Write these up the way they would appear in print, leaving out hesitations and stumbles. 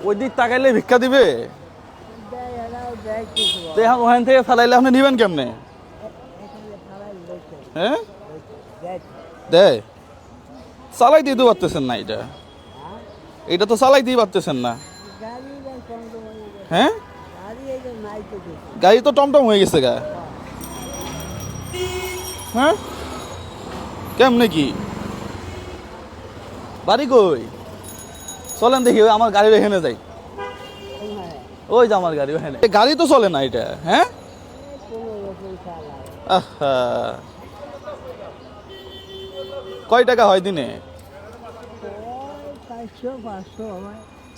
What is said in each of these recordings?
ওই দিক তাকাইলে ভিক্ষা দিবে? তো এখন ওখান থেকে ফেলাইলে আপনি নিবেন কেমনে? হ্যাঁ দেয়, চালাই দিতে পারতেছেন না এটা, এটা তো চালাই দিয়ে পারতেছেন না। হ্যাঁ গাড়ি তো টমটম হয়ে গেছে গা। হ্যাঁ কেমনে কি বাড়ি কই? চলেন দেখি ওই আমার গাড়ি এখানে যাই, ওই যে আমার গাড়ি ওখানে। গাড়ি তো চলে না এটা। হ্যাঁ আহা, কয় টাকা হয় দিনে?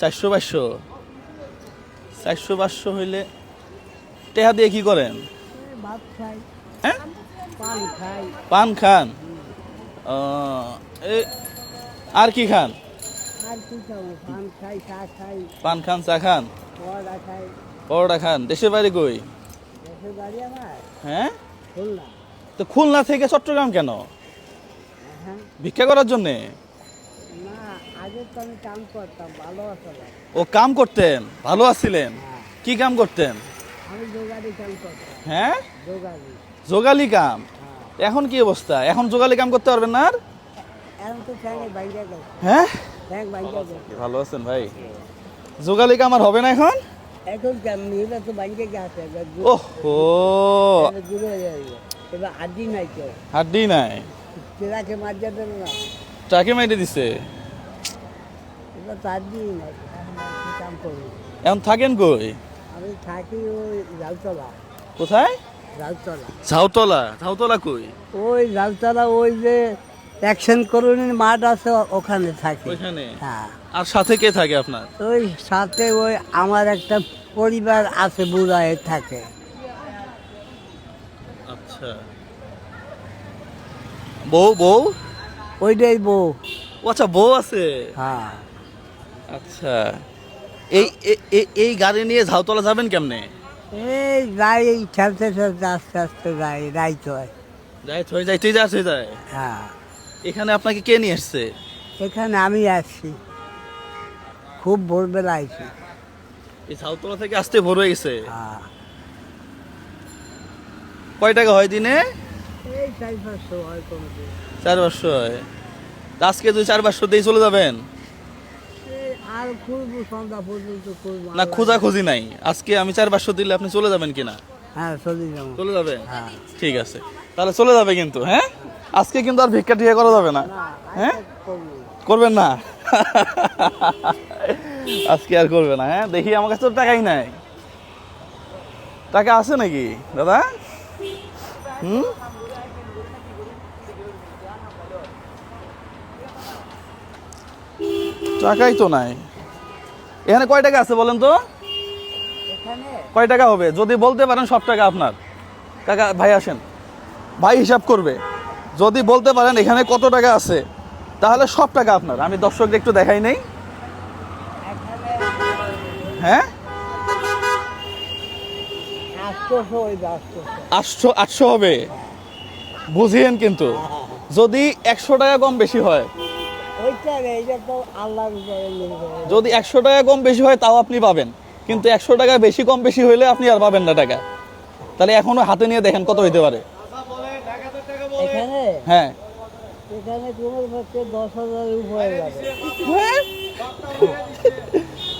400-500। 400-500 হইলে টেহা দিয়ে কি করেন? হ্যাঁ পান খান। আর কি খান? পান খান, চা খান, পরোটা খান। দেশের বাড়ি কই? হ্যাঁ তো খুলনা থেকে চট্টগ্রাম কেন? ভিক্ষা করার জন্যে? ও কাম করতেন, ভালো আছিলেন? কি কাম করতেন? হ্যাঁ যোগালি কাম। এখন কি অবস্থা? এখন যোগালি কাম করতে পারবেন না আর? হ্যাঁ ভালো আছেন ভাই? যোগালি কাম আর হবে না এখন? ওহো হাড্ডি নাই, ট্রাকে মাইরে দিছে। এখন থাকেন কই? আমি থাকি ওই ঝাউতলা। কোথায়? ঝাউতলা। ঝাউতলা কই? ওই ঝাউতলা, ওই যে অ্যাকশন কলোনির মাঠ আছে ওখানে থাকি। ওইখানে? হ্যাঁ। আর সাথে কে থাকে আপনার? ওই সাথে ওই আমার একটা পরিবার আছে, বুড়ায় থাকে। আচ্ছা বউ? ওইটাই বউ। আচ্ছা বউ আছে। হ্যাঁ। আচ্ছা এই গাড়ি নিয়ে ঝাউতলা যাবেন কেমনে? এই যাই ঠেলতে ঠেলতে আস্তে আস্তে যাই, রাইত হয়। যাইতে যায়। হ্যাঁ। এখানে আপনাকে কে নিয়ে আসছে? এখানে আমি আসছি, খুব ভোরবেলা আইছি। এই ঝাউতলা থেকে আসতে ভোর হয়ে গেছে? হ্যাঁ। কয় টাকা হয় দিনে? এই 400-500 হয় কোনো দিন। 400 হয়। আজকে 400 দিয়ে চলে যাবেন? আর খুঁজবো সন্ধ্যা পর্যন্ত খুঁজবো না খোঁজাখুঁজি নাই, আজকে আমি 400 দিলে আপনি চলে যাবেন কিনা? হ্যাঁ চলে যাবো। চলে যাবে? হ্যাঁ ঠিক আছে, তাহলে চলে যাবে কিন্তু। হ্যাঁ আজকে কিন্তু আর ভিক্ষা টিকা করা যাবে না। হ্যাঁ করবেন না? আজকে আর করবে না? হ্যাঁ দেখি আমার কাছে তো টাকাই নাই। টাকা আছে নাকি দাদা? টাকাই তো নাই। এখানে কয় টাকা আছে বলেন তো? কয় টাকা হবে যদি বলতে পারেন? সব টাকা আপনার। কাকা ভাই আসেন, ভাই হিসাব করবে। যদি বলতে পারেন এখানে কত টাকা আছে, তাহলে সব টাকা আপনার। আমি দর্শকদের একটু দেখাই নেই। হ্যাঁ 800 হবে, বুঝিয়েন কিন্তু। যদি 100 টাকা কম বেশি হয়, যদি 100 টাকা কম বেশি হয় তাও আপনি পাবেন, কিন্তু 100 টাকা বেশি কম বেশি হইলে আপনি আর পাবেন না টাকা। তাহলে এখনো হাতে নিয়ে দেখেন কত হইতে পারে। হ্যাঁ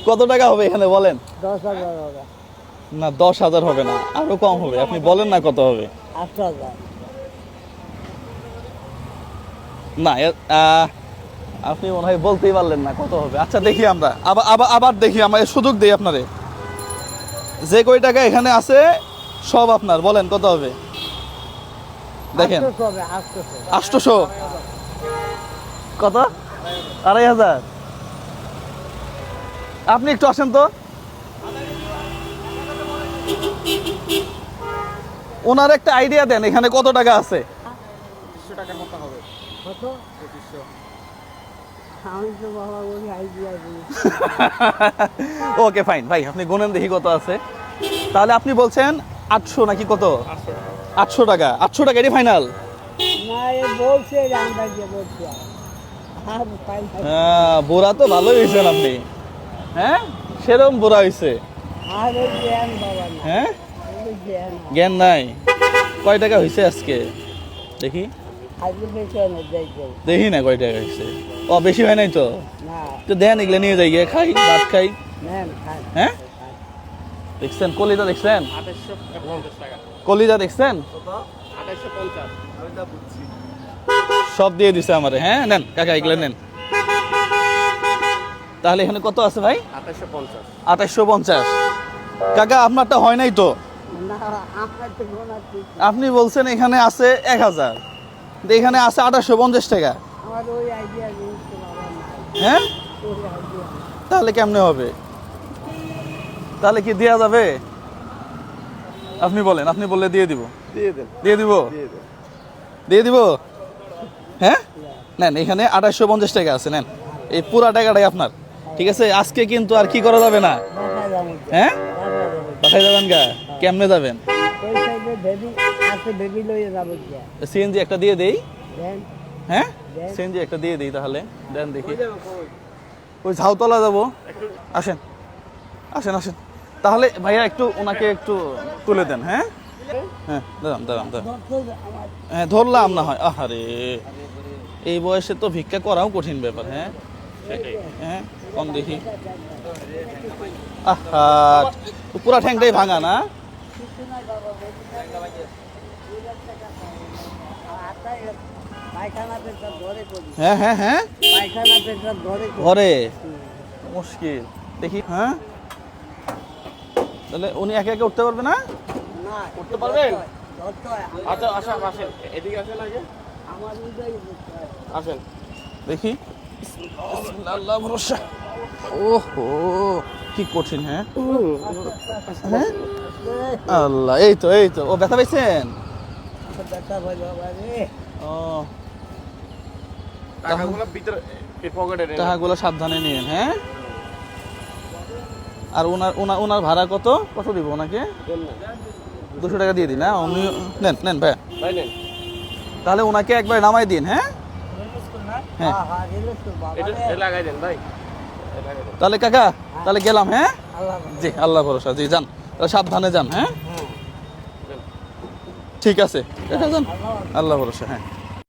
কত টাকা হবে এখানে বলেন? 10,000 হবে না, 10,000 হবে না, আরো কম হবে। আপনি বলেন না কত হবে? 8,000। না আপনি মনে হয় বলতেই পারলেন না কত হবে। আচ্ছা দেখি আমরা আবার দেখি, আমরা সুযোগ দিই আপনারে। যে কয় টাকা এখানে আছে সব আপনার, বলেন কত হবে? দেখেন 800। কত? 2,500। আপনি একটু আসেন তো, ওনার একটা আইডিয়া দেন এখানে কত টাকা আছে। 200 টাকার মতো হবে। কত? 2500। আমি তো বাবা বলি আইডিয়া দিই। ওকে ফাইন ভাই, আপনি গুনেন দেখি কত আছে। তাহলে আপনি বলছেন 800 নাকি কত? 800 টাকা। 800 টাকা এটি ফাইনাল? না এ বলছে জানবা যে বলছে। হ্যাঁ বুড়া তো ভালোই হয়েছেন আপনি। হ্যাঁ সেরকম বুড়া হয়েছে আর ওই জ্ঞান বাবা না হ্যাঁ ওই জ্ঞান জ্ঞান নাই কয় টাকা হয়েছে আজকে দেখি আজকে পেছনে যাই যাই দেখি না কয় টাকা হয়েছে ও বেশি হয় নাই তো না তো দেন এগুলো নিয়ে যাই গিয়ে খাই ভাত খাই নেন খান হ্যাঁ দেখছেন কলিজা দেখছেন 2850 টাকা কলিজা দেখছেন 2850 সব দিয়ে দিছে আমারে হ্যাঁ নেন কাকা এগুলো নেন তাহলে এখানে কত আছে ভাই 2850 2850 কাকা আপনারটা হয় নাই তো না আমার তো গোনা ঠিক আপনি বলছেন এখানে আছে 1000 কিন্তু এখানে আছে 2850 টাকা আমার ওই আইডিয়া জিনিস তো বাবা নাই হ্যাঁ ওই আইডিয়া তাহলে কেমনে হবে তাহলে কি দেয়া যাবে আপনি বলেন আপনি বললে দিয়ে দিব দিয়ে দেন দিয়ে দিব দিয়ে দেন দিয়ে দিব হ্যাঁ নেন এখানে 2850 টাকা আছে নেন এই পুরা টাকাটাই আপনার ঠিক আছে আজকে কিন্তু আর কি করা যাবে না দেখা যাবে হ্যাঁ দেখা যাবে বাসায় যাবেন গা কেমনে যাবেন ওই সাইডে বেবি আছে বেবি লইয়ে যাবো গিয়া সিএনজি একটা দিয়ে দেই দেন হ্যাঁ দেন। সিএনজি একটা দিয়ে দেই তাহলে দেন দেখি ওই ঝাউতলা যাবো আসেন আসেন আসেন তাহলে ভাইয়া একটু ওনাকে একটু তুলে দেন হ্যাঁ হ্যাঁ দাঁড়ান দাঁড়ান দাঁড়ান হ্যাঁ ধরলাম না হয় আহারে এই বয়সে তো ভিক্ষা করাও কঠিন ব্যাপার হ্যাঁ হ্যাঁ কম দেখি আহা পুরা ঠ্যাংটাই ভাঙা না পায়খানা পেশা ধরে করি হ্যাঁ হ্যাঁ হ্যাঁ পায়খানা পেশা ধরে করি ঘরে মুশকিল দেখি হ্যাঁ তাহলে উনি একে একে উঠতে পারবে না না উঠতে পারবেন? ধরতে হয় আচ্ছা আচ্ছা আসেন এদিকে আসেন আগে আমার উদয় করতে হয় আসেন দেখি বিসমিল্লাহ, আল্লাহ ভরসা ওহো কি কঠিন হ্যাঁ হ্যাঁ আল্লাহ এই তো ও ব্যথা পাইছেন ব্যথা ভাই বাবা রে ও টাকাগুলো ভিতরে এই পকেটে নেন টাকাগুলো সাবধানে নিন হ্যাঁ আর ওনার ওনার ওনার ভাড়া কত কত দিব ওনাকে দেন না 200 টাকা দিয়ে দিন হ্যাঁ উনি নেন নেন ভাই ভাই নেন তাহলে ওনাকে একবার নামাই দিন হ্যাঁ হ্যাঁ। হ্যাঁ হ্যাঁ রেলে তো বাবা এটা রে লাগাই দেন ভাই এটা লাগাই দেন তাহলে কাকা তাহলে গেলাম হ্যাঁ আল্লাহ হাফেজ। জি আল্লাহ ভরসা জি যান তাহলে সাবধানে যান হ্যাঁ হ্যাঁ ঠিক আছে কাকা যান আল্লাহ হাফেজ। আল্লাহ ভরসা হ্যাঁ